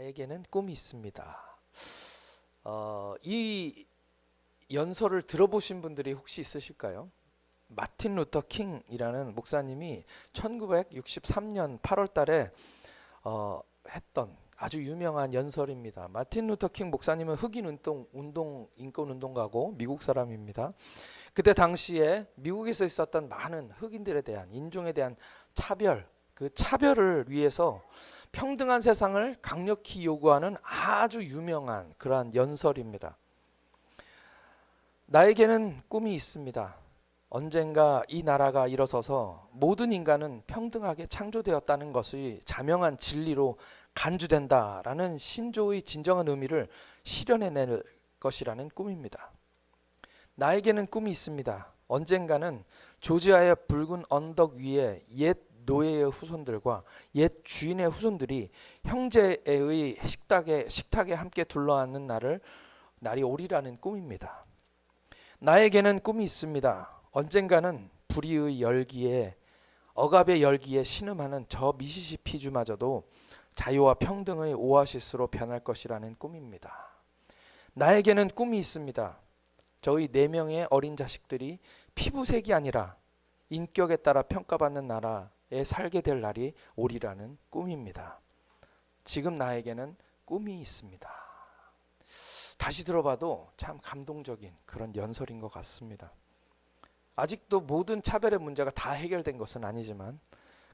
나에게는 꿈이 있습니다. 이 연설을 들어보신 분들이 혹시 있으실까요? 마틴 루터 킹이라는 목사님이 1963년 8월 달에 했던 아주 유명한 연설입니다. 마틴 루터 킹 목사님은 흑인 인권 운동가고 미국 사람입니다. 그때 당시에 미국에서 있었던 많은 흑인들에 대한 인종에 대한 차별, 그 차별을 위해서 평등한 세상을 강력히 요구하는 아주 유명한 그러한 연설입니다. 나에게는 꿈이 있습니다. 언젠가 이 나라가 일어서서 모든 인간은 평등하게 창조되었다는 것이 자명한 진리로 간주된다라는 신조의 진정한 의미를 실현해낼 것이라는 꿈입니다. 나에게는 꿈이 있습니다. 언젠가는 조지아의 붉은 언덕 위에 옛 노예의 후손들과 옛 주인의 후손들이 형제의 식탁에 함께 둘러앉는 날이 오리라는 꿈입니다. 나에게는 꿈이 있습니다. 언젠가는 불의의 열기에 억압의 열기에 신음하는 저 미시시피주마저도 자유와 평등의 오아시스로 변할 것이라는 꿈입니다. 나에게는 꿈이 있습니다. 저희 4명의 어린 자식들이 피부색이 아니라 인격에 따라 평가받는 나라에 살게 될 날이 오리라는 꿈입니다. 지금 나에게는 꿈이 있습니다. 다시 들어봐도 참 감동적인 그런 연설인 것 같습니다. 아직도 모든 차별의 문제가 다 해결된 것은 아니지만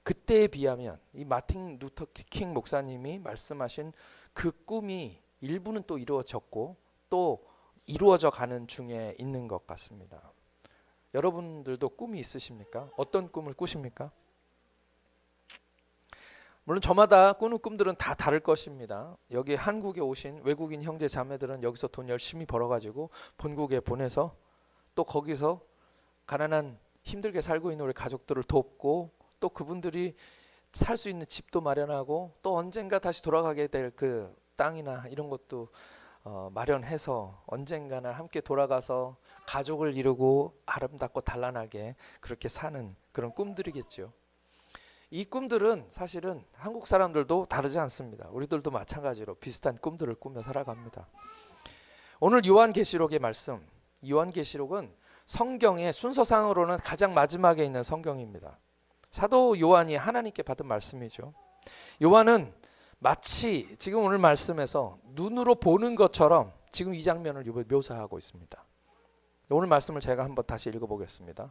그때에 비하면 이 마틴 루터 킹 목사님이 말씀하신 그 꿈이 일부는 또 이루어졌고 또 이루어져 가는 중에 있는 것 같습니다. 여러분들도 꿈이 있으십니까? 어떤 꿈을 꾸십니까? 물론 저마다 꾸는 꿈들은 다 다를 것입니다. 여기 한국에 오신 외국인 형제 자매들은 여기서 돈 열심히 벌어가지고 본국에 보내서 또 거기서 가난한 힘들게 살고 있는 우리 가족들을 돕고 또 그분들이 살 수 있는 집도 마련하고 또 언젠가 다시 돌아가게 될 그 땅이나 이런 것도 마련해서 언젠가는 함께 돌아가서 가족을 이루고 아름답고 단란하게 그렇게 사는 그런 꿈들이겠죠. 이 꿈들은 사실은 한국 사람들도 다르지 않습니다. 우리들도 마찬가지로 비슷한 꿈들을 꾸며 살아갑니다. 오늘 요한계시록의 말씀, 요한계시록은 성경의 순서상으로는 가장 마지막에 있는 성경입니다. 사도 요한이 하나님께 받은 말씀이죠. 요한은 마치 지금 오늘 말씀에서 눈으로 보는 것처럼 지금 이 장면을 묘사하고 있습니다. 오늘 말씀을 제가 한번 다시 읽어보겠습니다.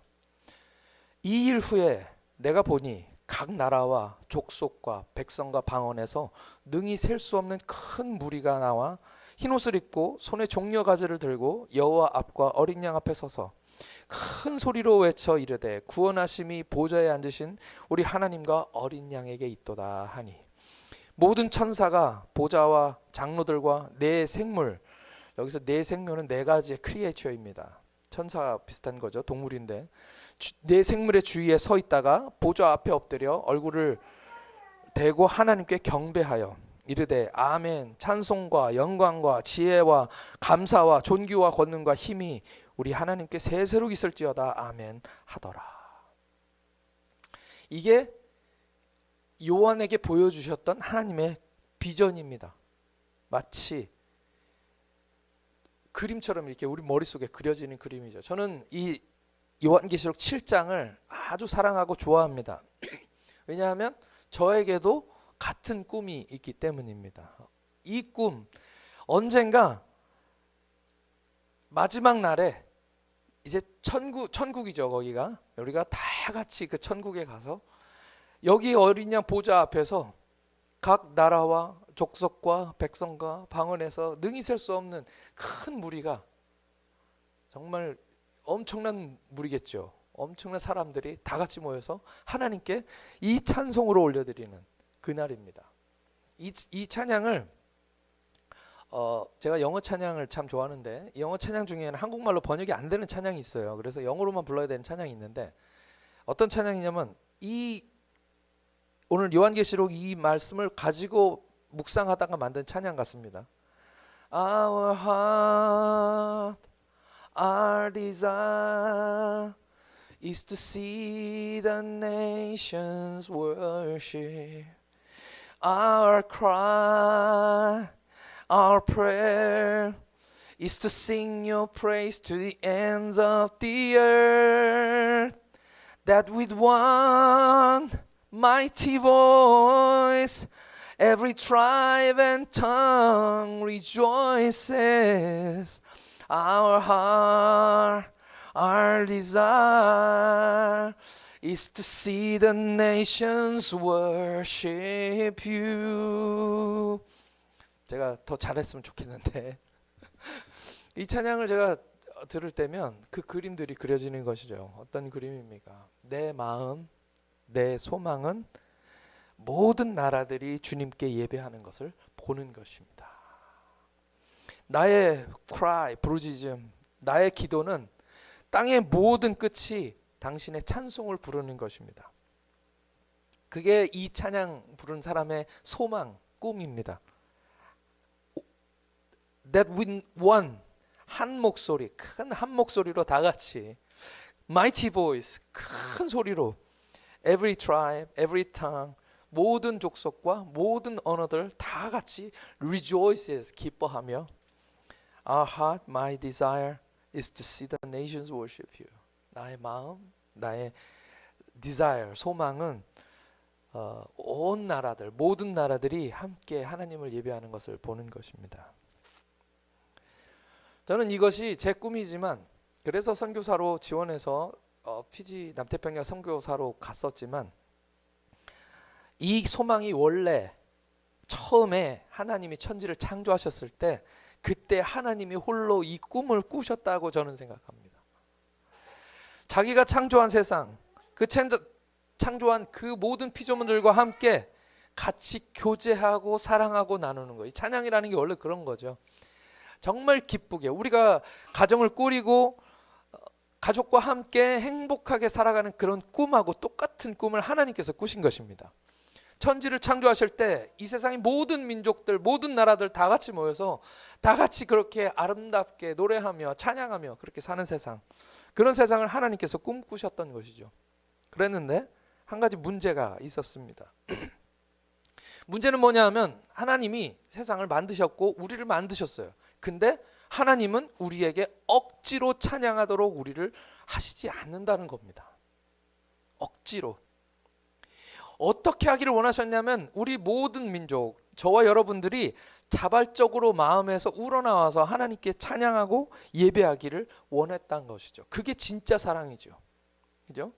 이 일 후에 내가 보니 각 나라와 족속과 백성과 방언에서 능히 셀 수 없는 큰 무리가 나와 흰옷을 입고 손에 종려가지를 들고 여호와 앞과 어린 양 앞에 서서 큰 소리로 외쳐 이르되 구원하심이 보좌에 앉으신 우리 하나님과 어린 양에게 있도다 하니 모든 천사가 보좌와 장로들과 네 생물, 여기서 네 생물은 4가지의 크리에이처입니다. 천사 비슷한 거죠. 동물인데 네 생물의 주위에 서 있다가 보좌 앞에 엎드려 얼굴을 대고 하나님께 경배하여 이르되 아멘, 찬송과 영광과 지혜와 감사와 존귀와 권능과 힘이 우리 하나님께 세세로 있을지어다 아멘 하더라. 이게 요한에게 보여주셨던 하나님의 비전입니다. 마치 그림처럼 이렇게 우리 머릿속에 그려지는 그림이죠. 저는 이 요한계시록 7장을 아주 사랑하고 좋아합니다. 왜냐하면 저에게도 같은 꿈이 있기 때문입니다. 이 꿈, 언젠가 마지막 날에 이제 천국이죠. 거기가 우리가 다 같이 그 천국에 가서 여기 어린 양 보좌 앞에서 각 나라와 족속과 백성과 방언에서 능히 셀 수 없는 큰 무리가, 정말 엄청난 무리겠죠. 엄청난 사람들이 다 같이 모여서 하나님께 이 찬송으로 올려드리는 그날입니다. 이 찬양을 제가 영어 찬양을 참 좋아하는데 영어 찬양 중에는 한국말로 번역이 안 되는 찬양이 있어요. 그래서 영어로만 불러야 되는 찬양이 있는데 어떤 찬양이냐면 오늘 요한계시록 이 말씀을 가지고 묵상하다가 만든 찬양 같습니다. Our heart, our desire is to see the nations worship. Our cry Our prayer is to sing your praise to the ends of the earth, that with one mighty voice every tribe and tongue rejoices. Our heart, our desire is to see the nations worship you. 제가 더 잘했으면 좋겠는데 이 찬양을 제가 들을 때면 그 그림들이 그려지는 것이죠. 어떤 그림입니까? 내 마음, 내 소망은 모든 나라들이 주님께 예배하는 것을 보는 것입니다. 나의 cry, 부르짖음, 나의 기도는 땅의 모든 끝이 당신의 찬송을 부르는 것입니다. 그게 이 찬양 부른 사람의 소망, 꿈입니다. That with one, 한 목소리, 큰 한 목소리로 다 같이 mighty voice, 큰 소리로 every tribe, every tongue, 모든 족속과 모든 언어들 다 같이 rejoices, 기뻐하며 Our heart, my desire is to see the nations worship you. 나의 마음, 나의 desire, 소망은 온 나라들, 모든 나라들이 함께 하나님을 예배하는 것을 보는 것입니다. 저는 이것이 제 꿈이지만, 그래서 선교사로 지원해서 피지 남태평양 선교사로 갔었지만, 이 소망이 원래 처음에 하나님이 천지를 창조하셨을 때 그때 하나님이 홀로 이 꿈을 꾸셨다고 저는 생각합니다. 자기가 창조한 세상, 그 창조한 그 모든 피조물들과 함께 같이 교제하고 사랑하고 나누는 거. 이 찬양이라는 게 원래 그런 거죠. 정말 기쁘게 우리가 가정을 꾸리고 가족과 함께 행복하게 살아가는 그런 꿈하고 똑같은 꿈을 하나님께서 꾸신 것입니다. 천지를 창조하실 때 이 세상의 모든 민족들, 모든 나라들 다 같이 모여서 다 같이 그렇게 아름답게 노래하며 찬양하며 그렇게 사는 세상, 그런 세상을 하나님께서 꿈꾸셨던 것이죠. 그랬는데 한 가지 문제가 있었습니다. 문제는 뭐냐 하면 하나님이 세상을 만드셨고 우리를 만드셨어요. 근데 하나님은 우리에게 억지로 찬양하도록 우리를 하시지 않는다는 겁니다. 억지로. 어떻게 하기를 원하셨냐면 우리 모든 민족, 저와 여러분들이 자발적으로 마음에서 우러나와서 하나님께 찬양하고 예배하기를 원했던 것이죠. 그게 진짜 사랑이죠. 그죠?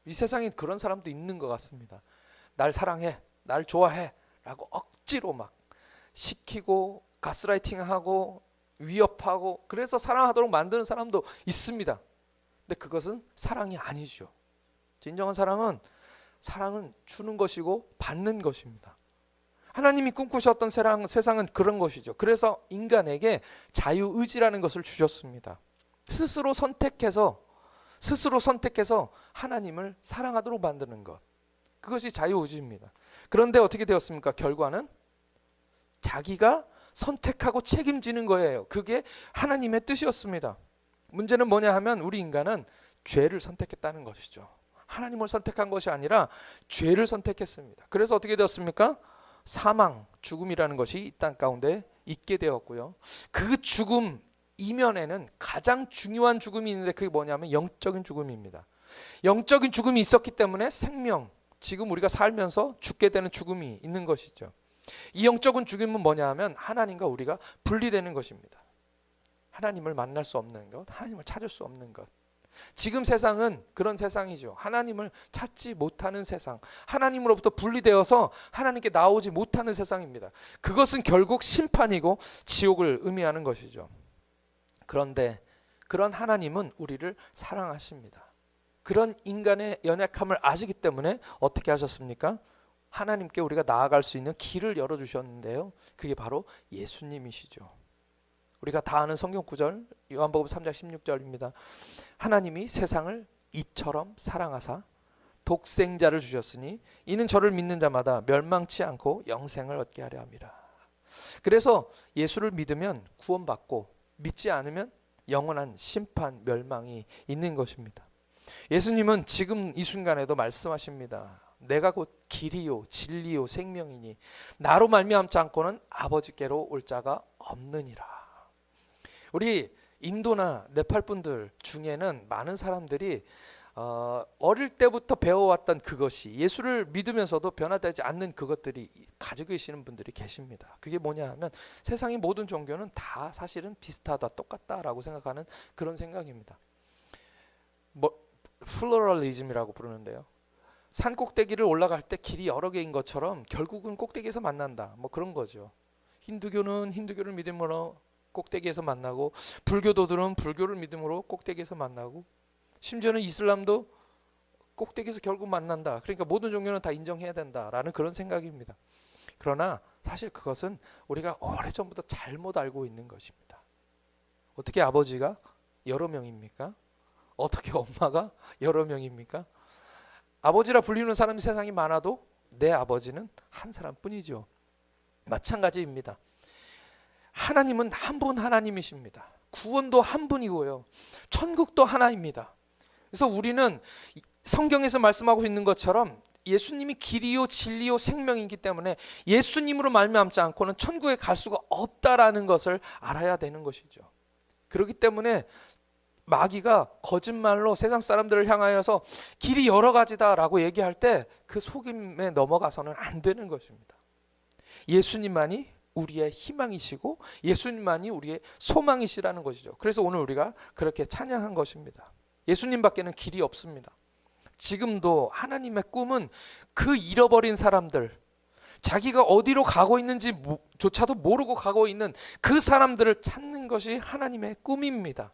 이 세상에 그런 사람도 있는 것 같습니다. 날 사랑해, 날 좋아해 라고 억지로 막 시키고 가스라이팅하고 위협하고 그래서 사랑하도록 만드는 사람도 있습니다. 근데 그것은 사랑이 아니죠. 진정한 사랑은 주는 것이고 받는 것입니다. 하나님이 꿈꾸셨던 세상은 그런 것이죠. 그래서 인간에게 자유의지라는 것을 주셨습니다. 스스로 선택해서 하나님을 사랑하도록 만드는 것. 그것이 자유의지입니다. 그런데 어떻게 되었습니까? 결과는 자기가 선택하고 책임지는 거예요. 그게 하나님의 뜻이었습니다. 문제는 뭐냐 하면 우리 인간은 죄를 선택했다는 것이죠. 하나님을 선택한 것이 아니라 죄를 선택했습니다. 그래서 어떻게 되었습니까? 사망, 죽음이라는 것이 이 땅 가운데 있게 되었고요. 그 죽음 이면에는 가장 중요한 죽음이 있는데 그게 뭐냐면 영적인 죽음입니다. 영적인 죽음이 있었기 때문에 생명, 지금 우리가 살면서 죽게 되는 죽음이 있는 것이죠. 이 영적인 죽음은 뭐냐 하면 하나님과 우리가 분리되는 것입니다. 하나님을 만날 수 없는 것, 하나님을 찾을 수 없는 것. 지금 세상은 그런 세상이죠. 하나님을 찾지 못하는 세상, 하나님으로부터 분리되어서 하나님께 나오지 못하는 세상입니다. 그것은 결국 심판이고 지옥을 의미하는 것이죠. 그런데 그런 하나님은 우리를 사랑하십니다. 그런 인간의 연약함을 아시기 때문에 어떻게 하셨습니까? 하나님께 우리가 나아갈 수 있는 길을 열어주셨는데요. 그게 바로 예수님이시죠. 우리가 다 아는 성경 구절 요한복음 3장 16절입니다. 하나님이 세상을 이처럼 사랑하사 독생자를 주셨으니 이는 저를 믿는 자마다 멸망치 않고 영생을 얻게 하려 함이라. 그래서 예수를 믿으면 구원받고 믿지 않으면 영원한 심판, 멸망이 있는 것입니다. 예수님은 지금 이 순간에도 말씀하십니다. 내가 곧 길이요 진리요 생명이니 나로 말미암지 않고는 아버지께로 올 자가 없느니라. 우리 인도나 네팔 분들 중에는 많은 사람들이 어릴 때부터 배워왔던 그것이 예수를 믿으면서도 변화되지 않는 그것들이 가지고 계시는 분들이 계십니다. 그게 뭐냐 하면 세상의 모든 종교는 다 사실은 비슷하다 똑같다라고 생각하는 그런 생각입니다. 플로럴리즘이라고 부르는데요. 산 꼭대기를 올라갈 때 길이 여러 개인 것처럼 결국은 꼭대기에서 만난다. 뭐 그런 거죠. 힌두교는 힌두교를 믿음으로 꼭대기에서 만나고, 불교도들은 불교를 믿음으로 꼭대기에서 만나고, 심지어는 이슬람도 꼭대기에서 결국 만난다. 그러니까 모든 종교는 다 인정해야 된다라는 그런 생각입니다. 그러나 사실 그것은 우리가 오래전부터 잘못 알고 있는 것입니다. 어떻게 아버지가 여러 명입니까? 어떻게 엄마가 여러 명입니까? 아버지라 불리는 사람이 세상에 많아도 내 아버지는 한 사람뿐이죠. 마찬가지입니다. 하나님은 한 분 하나님이십니다. 구원도 한 분이고요. 천국도 하나입니다. 그래서 우리는 성경에서 말씀하고 있는 것처럼 예수님이 길이요 진리요 생명이기 때문에 예수님으로 말미암지 않고는 천국에 갈 수가 없다라는 것을 알아야 되는 것이죠. 그렇기 때문에 마귀가 거짓말로 세상 사람들을 향하여서 길이 여러 가지다라고 얘기할 때 그 속임에 넘어가서는 안 되는 것입니다. 예수님만이 우리의 희망이시고 예수님만이 우리의 소망이시라는 것이죠. 그래서 오늘 우리가 그렇게 찬양한 것입니다. 예수님밖에는 길이 없습니다. 지금도 하나님의 꿈은 그 잃어버린 사람들, 자기가 어디로 가고 있는지 조차도 모르고 가고 있는 그 사람들을 찾는 것이 하나님의 꿈입니다.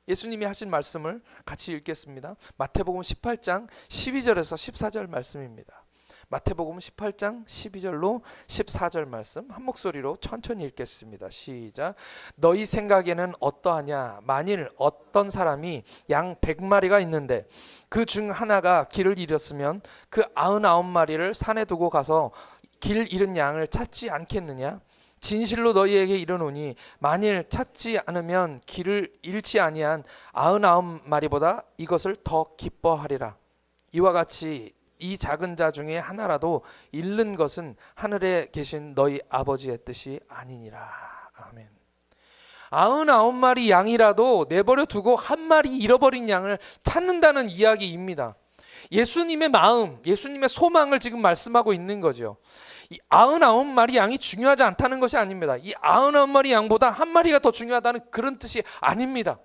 예수님이 하신 말씀을 같이 읽겠습니다. 마태복음 18장 12절에서 14절 말씀입니다. 마태복음 18장 12절로 14절 말씀 한 목소리로 천천히 읽겠습니다. 시작. 너희 생각에는 어떠하냐? 만일 어떤 사람이 양 100마리가 있는데 그 중 하나가 길을 잃었으면 그 99마리를 산에 두고 가서 길 잃은 양을 찾지 않겠느냐? 진실로 너희에게 이르노니 만일 찾지 않으면 길을 잃지 아니한 99마리보다 이것을 더 기뻐하리라. 이와 같이 이 작은 자 중에 하나라도 잃는 것은 하늘에 계신 너희 아버지의 뜻이 아니니라. 아멘. 99마리 양이라도 내버려 두고 한 마리 잃어버린 양을 찾는다는 이야기입니다. 예수님의 마음, 예수님의 소망을 지금 말씀하고 있는 거죠. 이 99마리 양이 중요하지 않다는 것이 아닙니다. 이 99마리 양보다 한 마리가 더 중요하다는 그런 뜻이 아닙니다.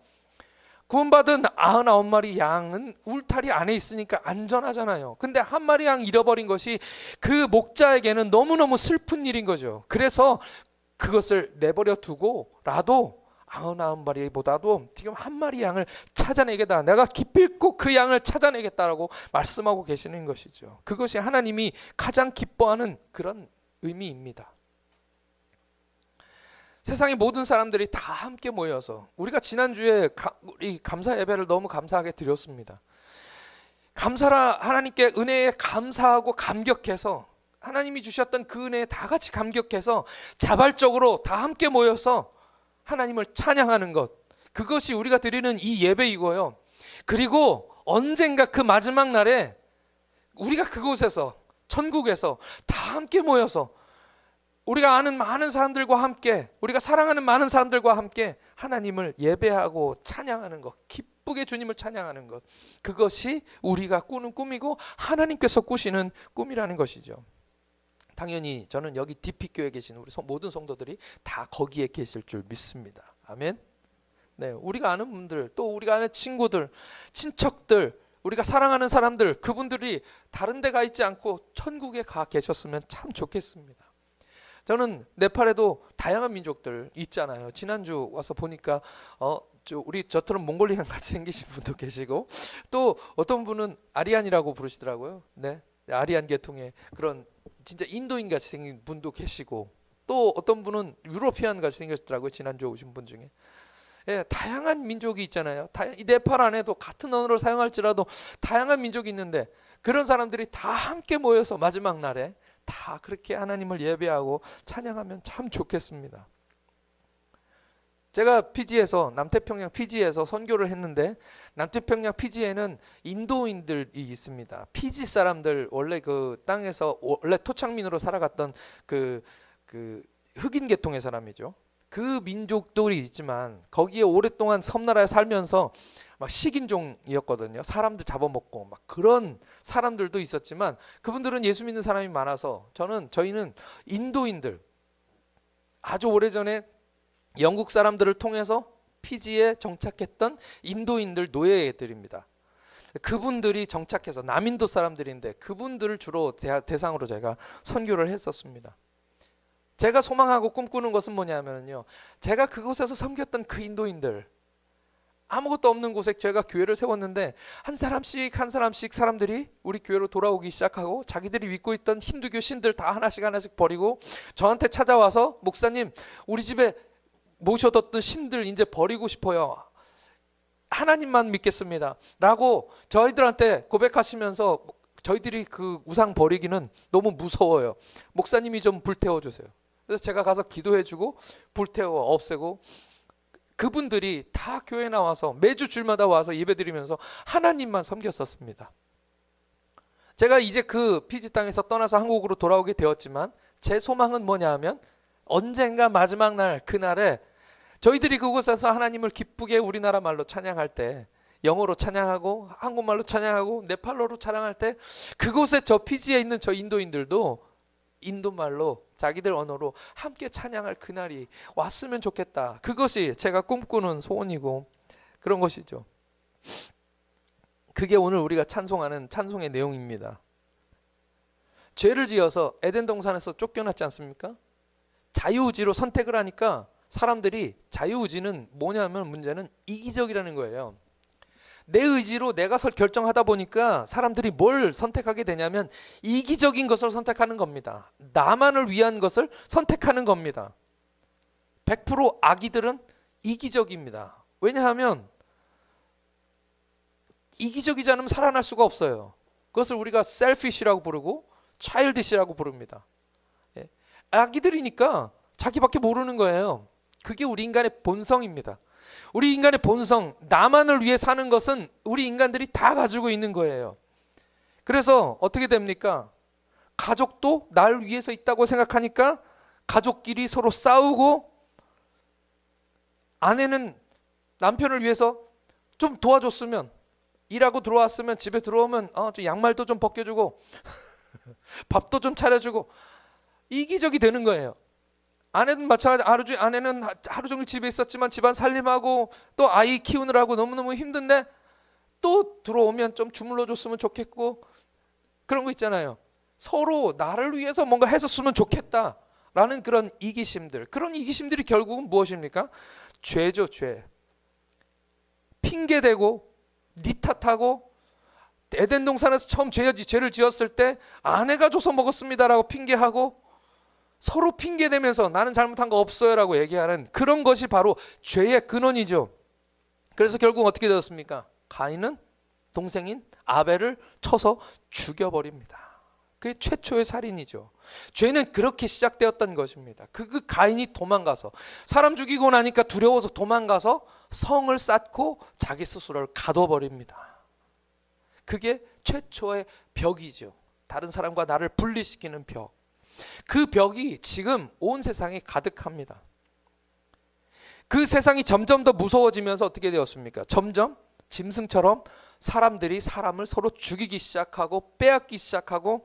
구원받은 99마리 양은 울타리 안에 있으니까 안전하잖아요. 근데 한 마리 양 잃어버린 것이 그 목자에게는 너무너무 슬픈 일인 거죠. 그래서 그것을 내버려 두고라도 99마리보다도 지금 한 마리 양을 찾아내겠다. 내가 기필코 그 양을 찾아내겠다라고 말씀하고 계시는 것이죠. 그것이 하나님이 가장 기뻐하는 그런 의미입니다. 세상의 모든 사람들이 다 함께 모여서 우리가 지난주에 우리 감사 예배를 너무 감사하게 드렸습니다. 하나님께 은혜에 감사하고 감격해서 하나님이 주셨던 그 은혜에 다 같이 감격해서 자발적으로 다 함께 모여서 하나님을 찬양하는 것, 그것이 우리가 드리는 이 예배이고요. 그리고 언젠가 그 마지막 날에 우리가 그곳에서 천국에서 다 함께 모여서 우리가 아는 많은 사람들과 함께, 우리가 사랑하는 많은 사람들과 함께 하나님을 예배하고 찬양하는 것, 기쁘게 주님을 찬양하는 것, 그것이 우리가 꾸는 꿈이고 하나님께서 꾸시는 꿈이라는 것이죠. 당연히 저는 여기 DP교회에 계신 우리 모든 성도들이 다 거기에 계실 줄 믿습니다. 아멘. 네, 우리가 아는 분들, 또 우리가 아는 친구들, 친척들, 우리가 사랑하는 사람들, 그분들이 다른 데 가 있지 않고 천국에 가 계셨으면 참 좋겠습니다. 저는 네팔에도 다양한 민족들 있잖아요. 지난주 와서 보니까 우리 저처럼 몽골리안 같이 생기신 분도 계시고, 또 어떤 분은 아리안이라고 부르시더라고요. 네, 아리안 계통의 그런 진짜 인도인 같이 생긴 분도 계시고, 또 어떤 분은 유로피안 같이 생겼더라고요. 지난주에 오신 분 중에. 예, 다양한 민족이 있잖아요. 이 네팔 안에도 같은 언어를 사용할지라도 다양한 민족이 있는데 그런 사람들이 다 함께 모여서 마지막 날에 다 그렇게 하나님을 예배하고 찬양하면 참 좋겠습니다. 제가 피지에서 남태평양 피지에서 선교를 했는데 남태평양 피지에는 인도인들이 있습니다. 피지 사람들 원래 그 땅에서 원래 토착민으로 살아갔던 그 흑인 계통의 사람이죠. 그 민족들이 있지만 거기에 오랫동안 섬나라에 살면서 막 식인종이었거든요. 사람들 잡아먹고 막 그런 사람들도 있었지만 그분들은 예수 믿는 사람이 많아서 저희는 인도인들 아주 오래전에 영국 사람들을 통해서 피지에 정착했던 인도인들 노예들입니다. 그분들이 정착해서 남인도 사람들인데 그분들을 주로 대상으로 제가 선교를 했었습니다. 제가 소망하고 꿈꾸는 것은 뭐냐면요, 제가 그곳에서 섬겼던 그 인도인들, 아무것도 없는 곳에 제가 교회를 세웠는데 한 사람씩 사람들이 우리 교회로 돌아오기 시작하고 자기들이 믿고 있던 힌두교 신들 다 하나씩 버리고 저한테 찾아와서 목사님, 우리 집에 모셔뒀던 신들 이제 버리고 싶어요. 하나님만 믿겠습니다. 라고 저희들한테 고백하시면서 저희들이 그 우상 버리기는 너무 무서워요. 목사님이 좀 불태워 주세요. 그래서 제가 가서 기도해주고 불태워 없애고 그분들이 다 교회 나와서 매주 주일마다 와서 예배드리면서 하나님만 섬겼었습니다. 제가 이제 그 피지 땅에서 떠나서 한국으로 돌아오게 되었지만 제 소망은 뭐냐 하면 언젠가 마지막 날 그날에 저희들이 그곳에서 하나님을 기쁘게 우리나라 말로 찬양할 때, 영어로 찬양하고 한국말로 찬양하고 네팔로로 찬양할 때 그곳에 저 피지에 있는 저 인도인들도 인도말로 자기들 언어로 함께 찬양할 그날이 왔으면 좋겠다. 그것이 제가 꿈꾸는 소원이고 그런 것이죠. 그게 오늘 우리가 찬송하는 찬송의 내용입니다. 죄를 지어서 에덴 동산에서 쫓겨났지 않습니까? 자유의지로 선택을 하니까 사람들이, 자유의지는 뭐냐면 문제는 이기적이라는 거예요. 내 의지로 내가 결정하다 보니까 사람들이 뭘 선택하게 되냐면 이기적인 것을 선택하는 겁니다. 나만을 위한 것을 선택하는 겁니다. 100% 아기들은 이기적입니다. 왜냐하면 이기적이지 않으면 살아날 수가 없어요. 그것을 우리가 selfish라고 부르고 childish라고 부릅니다. 아기들이니까 자기밖에 모르는 거예요. 그게 우리 인간의 본성입니다. 우리 인간의 본성, 나만을 위해 사는 것은 우리 인간들이 다 가지고 있는 거예요. 그래서 어떻게 됩니까? 가족도 날 위해서 있다고 생각하니까 가족끼리 서로 싸우고, 아내는 남편을 위해서 좀 도와줬으면, 일하고 들어왔으면 집에 들어오면 좀 양말도 좀 벗겨주고 밥도 좀 차려주고, 이기적이 되는 거예요. 아내는 마찬가지, 아내는 하루 종일 집에 있었지만 집안 살림하고 또 아이 키우느라고 너무너무 힘든데 또 들어오면 좀 주물러 줬으면 좋겠고, 그런 거 있잖아요. 서로 나를 위해서 뭔가 했었으면 좋겠다라는 그런 이기심들, 그런 이기심들이 결국은 무엇입니까? 죄죠, 죄. 핑계대고 니 탓하고, 에덴 동산에서 처음 죄를 지었을 때 아내가 줘서 먹었습니다라고 핑계하고 서로 핑계대면서 나는 잘못한 거 없어요 라고 얘기하는 그런 것이 바로 죄의 근원이죠. 그래서 결국 어떻게 되었습니까? 가인은 동생인 아벨을 쳐서 죽여버립니다. 그게 최초의 살인이죠. 죄는 그렇게 시작되었던 것입니다. 그 가인이 도망가서, 사람 죽이고 나니까 두려워서 도망가서 성을 쌓고 자기 스스로를 가둬버립니다. 그게 최초의 벽이죠. 다른 사람과 나를 분리시키는 벽. 그 벽이 지금 온 세상에 가득합니다. 그 세상이 점점 더 무서워지면서 어떻게 되었습니까? 점점 짐승처럼 사람들이 사람을 서로 죽이기 시작하고, 빼앗기 시작하고,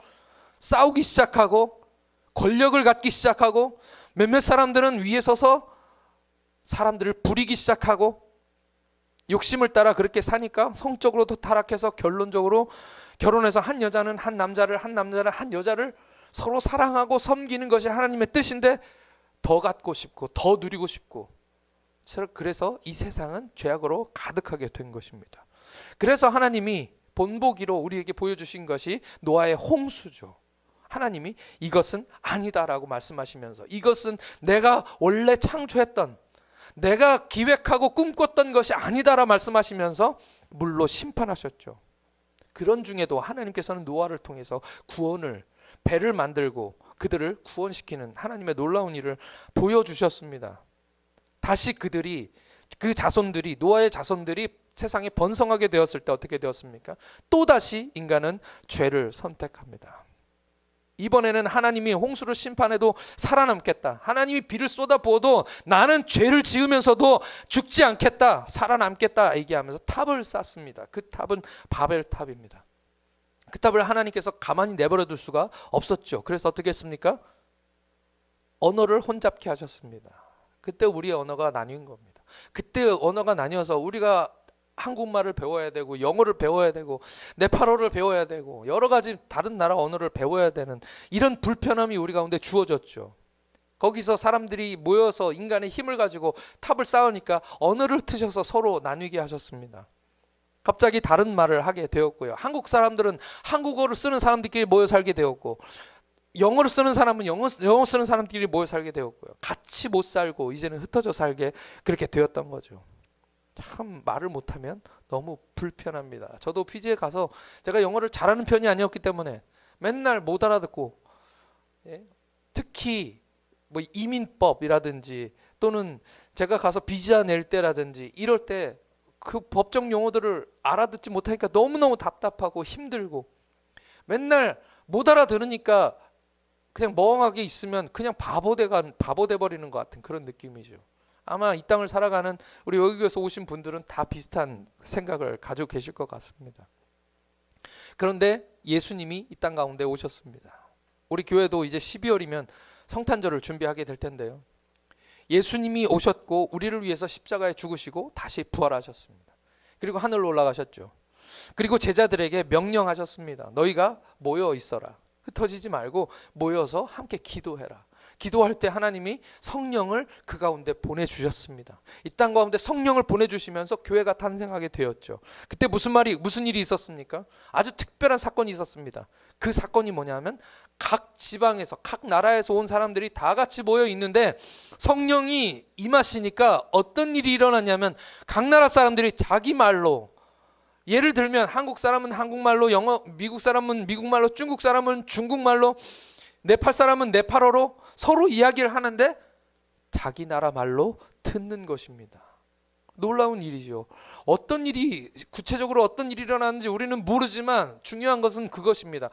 싸우기 시작하고, 권력을 갖기 시작하고, 몇몇 사람들은 위에 서서 사람들을 부리기 시작하고, 욕심을 따라 그렇게 사니까 성적으로도 타락해서 결론적으로 결혼해서 한 여자는 한 남자를, 한 남자는 한 여자를 서로 사랑하고 섬기는 것이 하나님의 뜻인데 더 갖고 싶고 더 누리고 싶고, 그래서 이 세상은 죄악으로 가득하게 된 것입니다. 그래서 하나님이 본보기로 우리에게 보여주신 것이 노아의 홍수죠. 하나님이 이것은 아니다라고 말씀하시면서, 이것은 내가 원래 창조했던, 내가 기획하고 꿈꿨던 것이 아니다라 말씀하시면서 물로 심판하셨죠. 그런 중에도 하나님께서는 노아를 통해서 구원을, 배를 만들고 그들을 구원시키는 하나님의 놀라운 일을 보여주셨습니다. 다시 그 자손들이, 노아의 자손들이 세상에 번성하게 되었을 때 어떻게 되었습니까? 또다시 인간은 죄를 선택합니다. 이번에는 하나님이 홍수를 심판해도 살아남겠다, 하나님이 비를 쏟아 부어도 나는 죄를 지으면서도 죽지 않겠다, 살아남겠다 얘기하면서 탑을 쌓습니다. 그 탑은 바벨탑입니다. 그 탑을 하나님께서 가만히 내버려 둘 수가 없었죠. 그래서 어떻게 했습니까? 언어를 혼잡케 하셨습니다. 그때 우리의 언어가 나뉜 겁니다. 그때 언어가 나뉘어서 우리가 한국말을 배워야 되고 영어를 배워야 되고 네팔어를 배워야 되고 여러 가지 다른 나라 언어를 배워야 되는 이런 불편함이 우리 가운데 주어졌죠. 거기서 사람들이 모여서 인간의 힘을 가지고 탑을 쌓으니까 언어를 트셔서 서로 나뉘게 하셨습니다. 갑자기 다른 말을 하게 되었고요. 한국 사람들은 한국어를 쓰는 사람들끼리 모여 살게 되었고, 영어를 쓰는 사람은 영어 쓰는 사람끼리 모여 살게 되었고요. 같이 못 살고 이제는 흩어져 살게 그렇게 되었던 거죠. 참 말을 못하면 너무 불편합니다. 저도 피지에 가서 제가 영어를 잘하는 편이 아니었기 때문에 맨날 못 알아듣고, 특히 뭐 이민법이라든지 또는 제가 가서 비자 낼 때라든지 이럴 때 그 법정 용어들을 알아듣지 못하니까 너무너무 답답하고 힘들고, 맨날 못 알아들으니까 그냥 멍하게 있으면 그냥 바보 돼 버리는 것 같은 그런 느낌이죠. 아마 이 땅을 살아가는 우리 외국에서 오신 분들은 다 비슷한 생각을 가지고 계실 것 같습니다. 그런데 예수님이 이 땅 가운데 오셨습니다. 우리 교회도 이제 12월이면 성탄절을 준비하게 될 텐데요. 예수님이 오셨고 우리를 위해서 십자가에 죽으시고 다시 부활하셨습니다. 그리고 하늘로 올라가셨죠. 그리고 제자들에게 명령하셨습니다. 너희가 모여 있어라. 흩어지지 말고 모여서 함께 기도해라. 기도할 때 하나님이 성령을 그 가운데 보내주셨습니다. 이 땅 가운데 성령을 보내주시면서 교회가 탄생하게 되었죠. 그때 무슨 일이 있었습니까? 아주 특별한 사건이 있었습니다. 그 사건이 뭐냐면 각 지방에서 각 나라에서 온 사람들이 다 같이 모여 있는데 성령이 임하시니까 어떤 일이 일어났냐면 각 나라 사람들이 자기 말로, 예를 들면 한국 사람은 한국말로, 미국 사람은 미국말로, 중국 사람은 중국말로, 네팔 사람은 네팔어로 서로 이야기를 하는데 자기 나라 말로 듣는 것입니다. 놀라운 일이죠. 구체적으로 어떤 일이 일어났는지 우리는 모르지만 중요한 것은 그것입니다.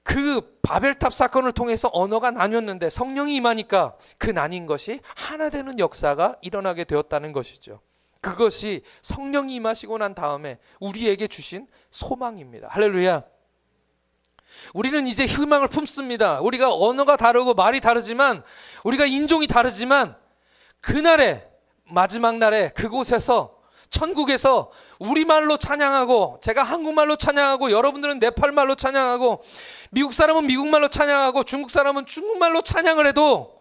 그 바벨탑 사건을 통해서 언어가 나뉘었는데 성령이 임하니까 그 나뉜 것이 하나 되는 역사가 일어나게 되었다는 것이죠. 그것이 성령이 임하시고 난 다음에 우리에게 주신 소망입니다. 할렐루야. 우리는 이제 희망을 품습니다. 우리가 언어가 다르고 말이 다르지만, 우리가 인종이 다르지만 그날에, 마지막 날에 그곳에서, 천국에서 우리말로 찬양하고, 제가 한국말로 찬양하고, 여러분들은 네팔말로 찬양하고, 미국 사람은 미국말로 찬양하고, 중국 사람은 중국말로 찬양을 해도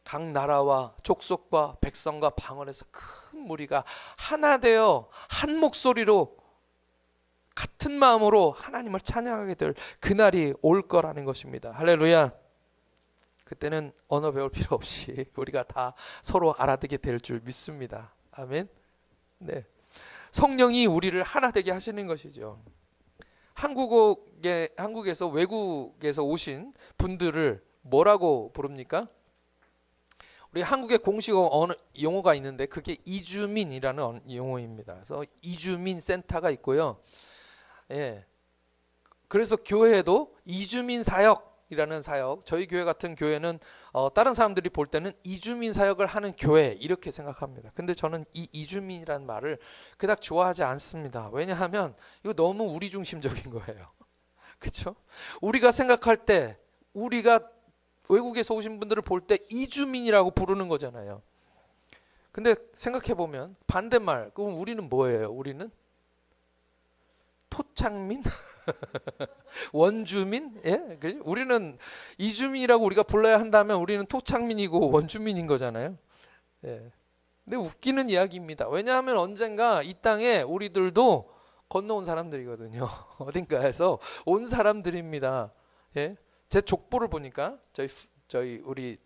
각 나라와 족속과 백성과 방언에서 큰 무리가 하나 되어 한 목소리로 같은 마음으로 하나님을 찬양하게 될 그날이 올 거라는 것입니다. 할렐루야. 그때는 언어 배울 필요 없이 우리가 다 서로 알아듣게 될 줄 믿습니다. 아멘. 네. 성령이 우리를 하나 되게 하시는 것이죠. 한국에서 외국에서 오신 분들을 뭐라고 부릅니까? 우리 한국의 공식 용어가 있는데 그게 이주민이라는 용어입니다. 그래서 이주민 센터가 있고요. 예. 그래서 교회에도 이주민 사역이라는 사역, 저희 교회 같은 교회는 다른 사람들이 볼 때는 이주민 사역을 하는 교회 이렇게 생각합니다. 근데 저는 이 이주민이라는 말을 그닥 좋아하지 않습니다. 왜냐하면 이거 너무 우리 중심적인 거예요. 그렇죠? 우리가 생각할 때, 우리가 외국에서 오신 분들을 볼 때 이주민이라고 부르는 거잖아요. 근데 생각해 보면 반대말, 그럼 우리는 뭐예요? 우리는 토착민? 원주민? 예? 그죠? 우리는 이주민이라고 우리가 불러야 한다면 우리는 토착민이고 원주민인 거잖아요. 예. 근데 웃기는 이야기입니다. 왜냐하면 언젠가 이 땅에 우리들도 건너온 사람들이거든요. 어딘가에서 온 사람들입니다. 예? 제 족보를 보니까 우리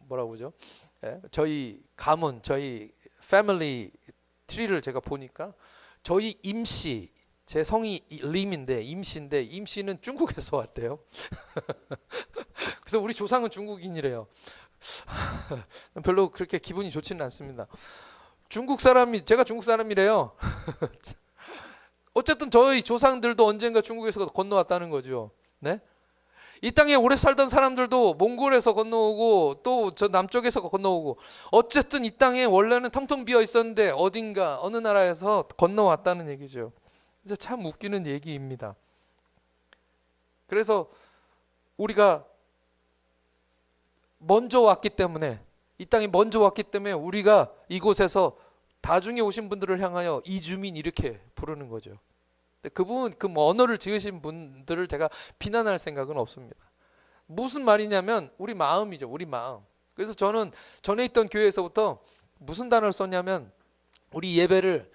뭐라고 그러죠? 예? 저희 가문, 저희 패밀리 트리를 제가 보니까 저희 임씨 제 성이 림인데 임씨인데 임씨는 중국에서 왔대요. 그래서 우리 조상은 중국인이래요. 별로 그렇게 기분이 좋지는 않습니다. 제가 중국 사람이래요. 어쨌든 저희 조상들도 언젠가 중국에서 건너왔다는 거죠. 네? 이 땅에 오래 살던 사람들도 몽골에서 건너오고 또 저 남쪽에서 건너오고 어쨌든 이 땅에 원래는 텅텅 비어 있었는데 어딘가 어느 나라에서 건너왔다는 얘기죠. 그래서 참 웃기는 얘기입니다. 그래서 우리가 먼저 왔기 때문에 이 땅에 먼저 왔기 때문에 우리가 이곳에서 다중에 오신 분들을 향하여 이주민 이렇게 부르는 거죠. 그분 뭐 언어를 지으신 분들을 제가 비난할 생각은 없습니다. 무슨 말이냐면 우리 마음이죠. 우리 마음. 그래서 저는 전에 있던 교회에서부터 무슨 단어를 썼냐면 우리 예배를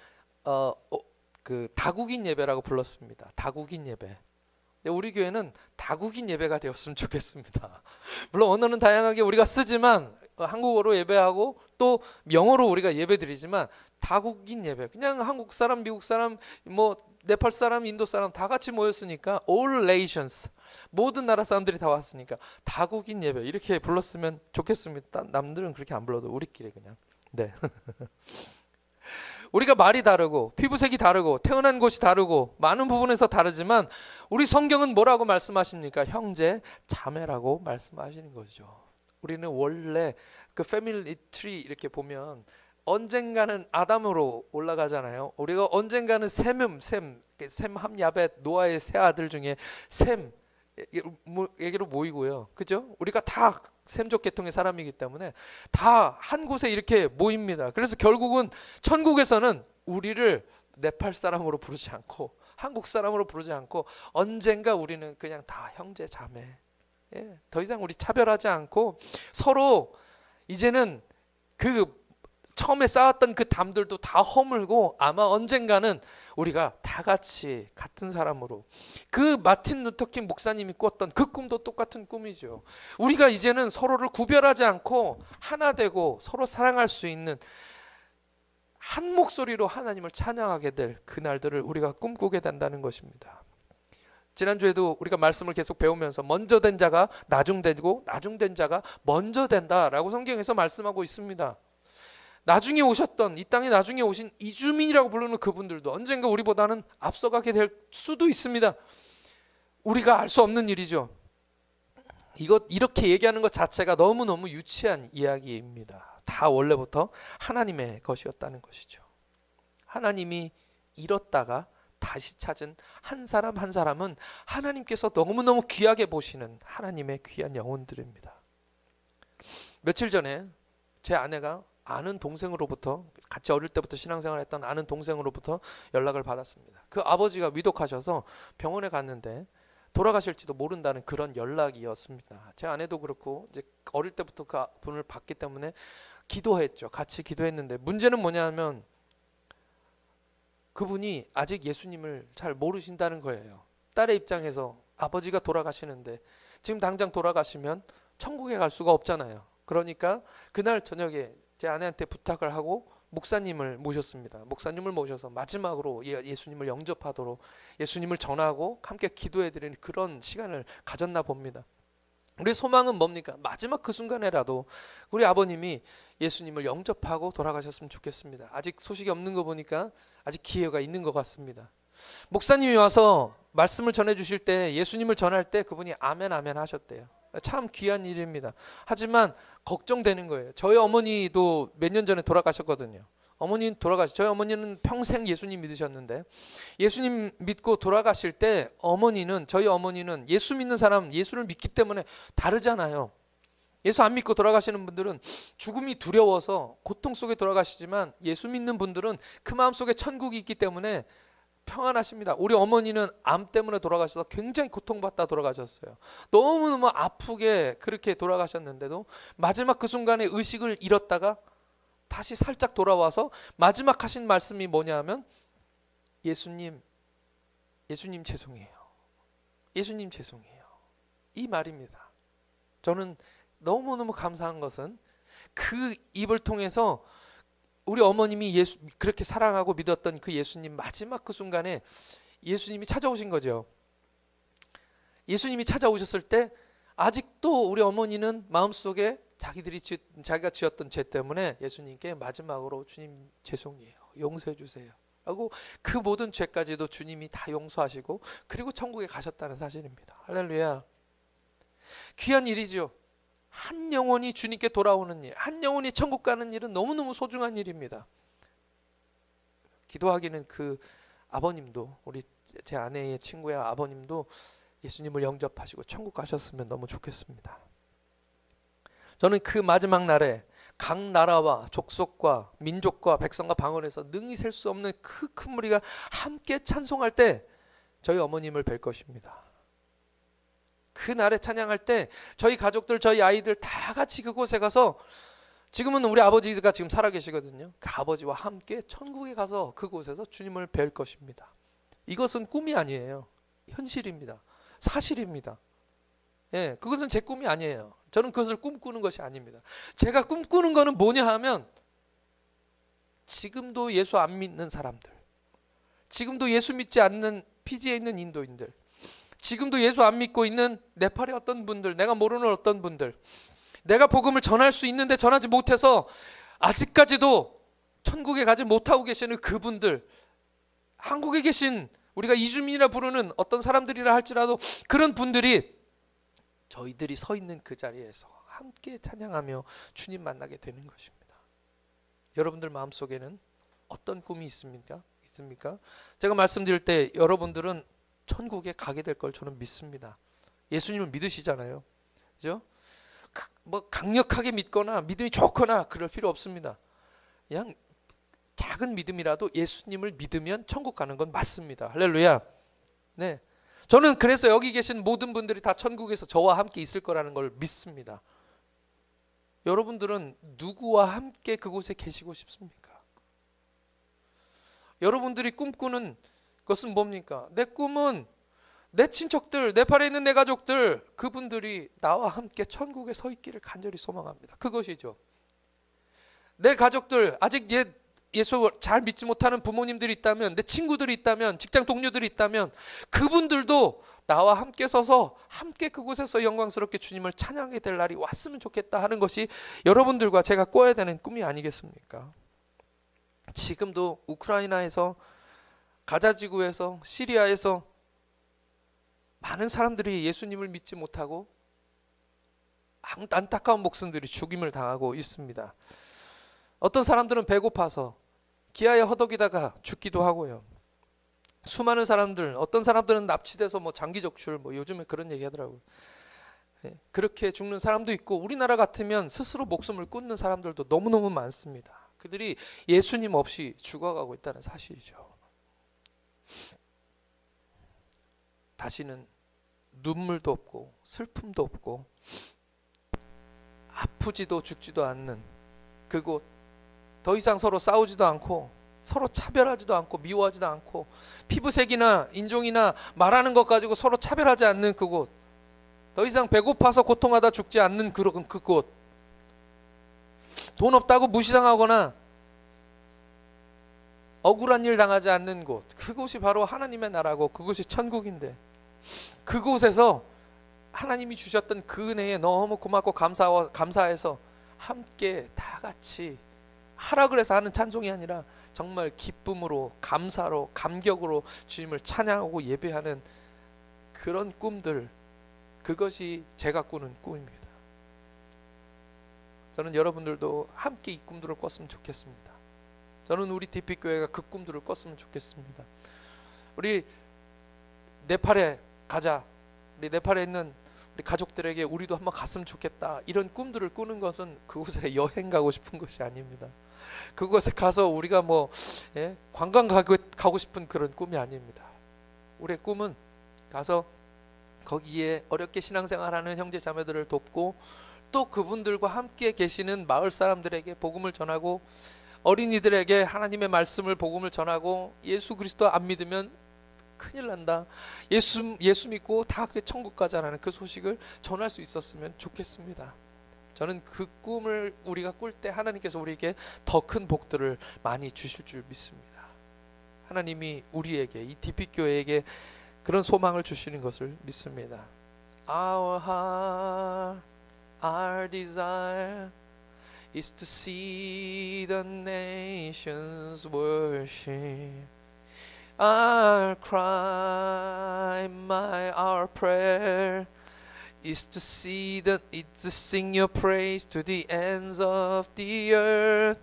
그 다국인 예배라고 불렀습니다. 다국인 예배. 우리 교회는 다국인 예배가 되었으면 좋겠습니다. 물론 언어는 다양하게 우리가 쓰지만 한국어로 예배하고 또 영어로 우리가 예배드리지만 다국인 예배. 그냥 한국 사람, 미국 사람, 뭐 네팔 사람, 인도 사람 다 같이 모였으니까 all nations 모든 나라 사람들이 다 왔으니까 다국인 예배 이렇게 불렀으면 좋겠습니다. 남들은 그렇게 안 불러도 우리끼리 그냥. 네. 우리가 말이 다르고 피부색이 다르고 태어난 곳이 다르고 많은 부분에서 다르지만 우리 성경은 뭐라고 말씀하십니까? 형제, 자매라고 말씀하시는 거죠. 우리는 원래 그 패밀리 트리 이렇게 보면 언젠가는 아담으로 올라가잖아요. 우리가 언젠가는 셈 함야벳 노아의 세 아들 중에 셈에게로 모이고요. 그죠? 우리가 다 셈족 계통의 사람이기 때문에 다 한 곳에 이렇게 모입니다. 그래서 결국은 천국에서는 우리를 네팔 사람으로 부르지 않고 한국 사람으로 부르지 않고 언젠가 우리는 그냥 다 형제 자매. 예, 더 이상 우리 차별하지 않고 서로 이제는 그 처음에 쌓았던 그 담들도 다 허물고 아마 언젠가는 우리가 다 같이 같은 사람으로 그 마틴 루터킹 목사님이 꿨던 그 꿈도 똑같은 꿈이죠. 우리가 이제는 서로를 구별하지 않고 하나 되고 서로 사랑할 수 있는 한 목소리로 하나님을 찬양하게 될 그날들을 우리가 꿈꾸게 된다는 것입니다. 지난주에도 우리가 말씀을 계속 배우면서 먼저 된 자가 나중되고 나중된 자가 먼저 된다라고 성경에서 말씀하고 있습니다. 나중에 오셨던 이 땅에 나중에 오신 이주민이라고 부르는 그분들도 언젠가 우리보다는 앞서가게 될 수도 있습니다. 우리가 알 수 없는 일이죠. 이렇게 얘기하는 것 자체가 너무너무 유치한 이야기입니다. 다 원래부터 하나님의 것이었다는 것이죠. 하나님이 잃었다가 다시 찾은 한 사람 한 사람은 하나님께서 너무너무 귀하게 보시는 하나님의 귀한 영혼들입니다. 며칠 전에 제 아내가 아는 동생으로부터 같이 어릴 때부터 신앙생활 했던 아는 동생으로부터 연락을 받았습니다. 그 아버지가 위독하셔서 병원에 갔는데 돌아가실지도 모른다는 그런 연락이었습니다. 제 아내도 그렇고 이제 어릴 때부터 그 분을 봤기 때문에 기도했죠. 같이 기도했는데 문제는 뭐냐면 그분이 아직 예수님을 잘 모르신다는 거예요. 딸의 입장에서 아버지가 돌아가시는데 지금 당장 돌아가시면 천국에 갈 수가 없잖아요. 그러니까 그날 저녁에 제 아내한테 부탁을 하고 목사님을 모셨습니다. 목사님을 모셔서 마지막으로 예수님을 영접하도록 예수님을 전하고 함께 기도해드리는 그런 시간을 가졌나 봅니다. 우리 소망은 뭡니까? 마지막 그 순간에라도 우리 아버님이 예수님을 영접하고 돌아가셨으면 좋겠습니다. 아직 소식이 없는 거 보니까 아직 기회가 있는 것 같습니다. 목사님이 와서 말씀을 전해주실 때 예수님을 전할 때 그분이 아멘 아멘 하셨대요. 참 귀한 일입니다. 하지만 걱정되는 거예요. 저희 어머니도 몇 년 전에 돌아가셨거든요. 저희 어머니는 평생 예수님 믿으셨는데 예수님 믿고 돌아가실 때 저희 어머니는 예수 믿는 사람 예수를 믿기 때문에 다르잖아요. 예수 안 믿고 돌아가시는 분들은 죽음이 두려워서 고통 속에 돌아가시지만 예수 믿는 분들은 그 마음속에 천국이 있기 때문에 평안하십니다. 우리 어머니는 암 때문에 돌아가셔서 굉장히 고통받다 돌아가셨어요. 너무너무 아프게 그렇게 돌아가셨는데도 마지막 그 순간에 의식을 잃었다가 다시 살짝 돌아와서 마지막 하신 말씀이 뭐냐면 예수님 죄송해요. 예수님 죄송해요. 이 말입니다. 저는 너무너무 감사한 것은 그 입을 통해서 우리 어머님이 그렇게 사랑하고 믿었던 그 예수님 마지막 그 순간에 예수님이 찾아오신 거죠. 예수님이 찾아오셨을 때 아직도 우리 어머니는 마음속에 자기가 지었던 죄 때문에 예수님께 마지막으로 주님 죄송해요, 용서해 주세요 하고 그 모든 죄까지도 주님이 다 용서하시고 그리고 천국에 가셨다는 사실입니다. 할렐루야. 귀한 일이죠. 한 영혼이 주님께 돌아오는 일, 한 영혼이 천국 가는 일은 너무너무 소중한 일입니다. 기도하기는 그 아버님도, 우리 제 아내의 친구의 아버님도 예수님을 영접하시고 천국 가셨으면 너무 좋겠습니다. 저는 그 마지막 날에 각 나라와 족속과 민족과 백성과 방언에서 능히 셀 수 없는 그 큰 무리가 함께 찬송할 때 저희 어머님을 뵐 것입니다. 그 날에 찬양할 때 저희 가족들, 저희 아이들 다 같이 그곳에 가서, 지금은 우리 아버지가 지금 살아계시거든요. 그 아버지와 함께 천국에 가서 그곳에서 주님을 뵐 것입니다. 이것은 꿈이 아니에요. 현실입니다. 사실입니다. 예, 그것은 제 꿈이 아니에요. 저는 그것을 꿈꾸는 것이 아닙니다. 제가 꿈꾸는 것은 뭐냐 하면, 지금도 예수 안 믿는 사람들, 지금도 예수 믿지 않는 피지에 있는 인도인들, 지금도 예수 안 믿고 있는 네팔의 어떤 분들, 내가 모르는 어떤 분들, 내가 복음을 전할 수 있는데 전하지 못해서 아직까지도 천국에 가지 못하고 계시는 그분들, 한국에 계신 우리가 이주민이라 부르는 어떤 사람들이라 할지라도 그런 분들이 저희들이 서 있는 그 자리에서 함께 찬양하며 주님 만나게 되는 것입니다. 여러분들 마음속에는 어떤 꿈이 있습니까? 제가 말씀드릴 때 여러분들은 천국에 가게 될 걸 저는 믿습니다. 예수님을 믿으시잖아요. 그죠? 뭐 강력하게 믿거나 믿음이 좋거나 그럴 필요 없습니다. 그냥 작은 믿음이라도 예수님을 믿으면 천국 가는 건 맞습니다. 할렐루야. 네. 저는 그래서 여기 계신 모든 분들이 다 천국에서 저와 함께 있을 거라는 걸 믿습니다. 여러분들은 누구와 함께 그곳에 계시고 싶습니까? 여러분들이 꿈꾸는 것은 뭡니까? 내 꿈은 내 친척들, 네팔에 있는 내 가족들, 그분들이 나와 함께 천국에 서 있기를 간절히 소망합니다. 그것이죠. 내 가족들, 아직 예수 잘 믿지 못하는 부모님들이 있다면, 내 친구들이 있다면, 직장 동료들이 있다면 그분들도 나와 함께 서서 함께 그곳에서 영광스럽게 주님을 찬양하게 될 날이 왔으면 좋겠다 하는 것이 여러분들과 제가 꿔야 되는 꿈이 아니겠습니까? 지금도 우크라이나에서, 가자지구에서, 시리아에서 많은 사람들이 예수님을 믿지 못하고 안타까운 목숨들이 죽임을 당하고 있습니다. 어떤 사람들은 배고파서 기아에 허덕이다가 죽기도 하고요. 수많은 사람들, 어떤 사람들은 납치돼서 뭐 장기적출, 뭐 요즘에 그런 얘기 하더라고요. 그렇게 죽는 사람도 있고, 우리나라 같으면 스스로 목숨을 끊는 사람들도 너무너무 많습니다. 그들이 예수님 없이 죽어가고 있다는 사실이죠. 다시는 눈물도 없고 슬픔도 없고 아프지도 죽지도 않는 그곳, 더 이상 서로 싸우지도 않고 서로 차별하지도 않고 미워하지도 않고 피부색이나 인종이나 말하는 것 가지고 서로 차별하지 않는 그곳, 더 이상 배고파서 고통하다 죽지 않는 그런 그곳, 돈 없다고 무시당하거나 억울한 일 당하지 않는 곳, 그곳이 바로 하나님의 나라고 그곳이 천국인데, 그곳에서 하나님이 주셨던 그 은혜에 너무 고맙고 감사해서 함께 다 같이 하라 그래서 하는 찬송이 아니라 정말 기쁨으로, 감사로, 감격으로 주님을 찬양하고 예배하는 그런 꿈들, 그것이 제가 꾸는 꿈입니다. 저는 여러분들도 함께 이 꿈들을 꿨으면 좋겠습니다. 저는 우리 DP교회가 그 꿈들을 꿨으면 좋겠습니다. 우리 네팔에 가자, 우리 네팔에 있는 우리 가족들에게 우리도 한번 갔으면 좋겠다, 이런 꿈들을 꾸는 것은 그곳에 여행 가고 싶은 것이 아닙니다. 그곳에 가서 우리가 관광 가고 싶은 그런 꿈이 아닙니다. 우리의 꿈은 가서 거기에 어렵게 신앙생활하는 형제 자매들을 돕고, 또 그분들과 함께 계시는 마을 사람들에게 복음을 전하고, 어린이들에게 하나님의 말씀을, 복음을 전하고, 예수 그리스도 안 믿으면 큰일 난다, 예수 믿고 다 천국 가자라는 그 소식을 전할 수 있었으면 좋겠습니다. 저는 그 꿈을 우리가 꿀 때 하나님께서 우리에게 더 큰 복들을 많이 주실 줄 믿습니다. 하나님이 우리에게, 이 디피교회에게 그런 소망을 주시는 것을 믿습니다. Our heart, our desire is to see the nations worship. Our cry, our prayer is to to sing your praise to the ends of the earth.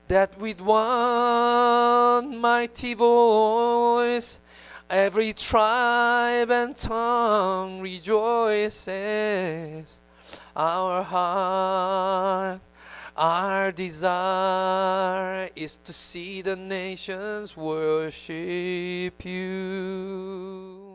That with one mighty voice, every tribe and tongue rejoices. Our heart, our desire is to see the nations worship you.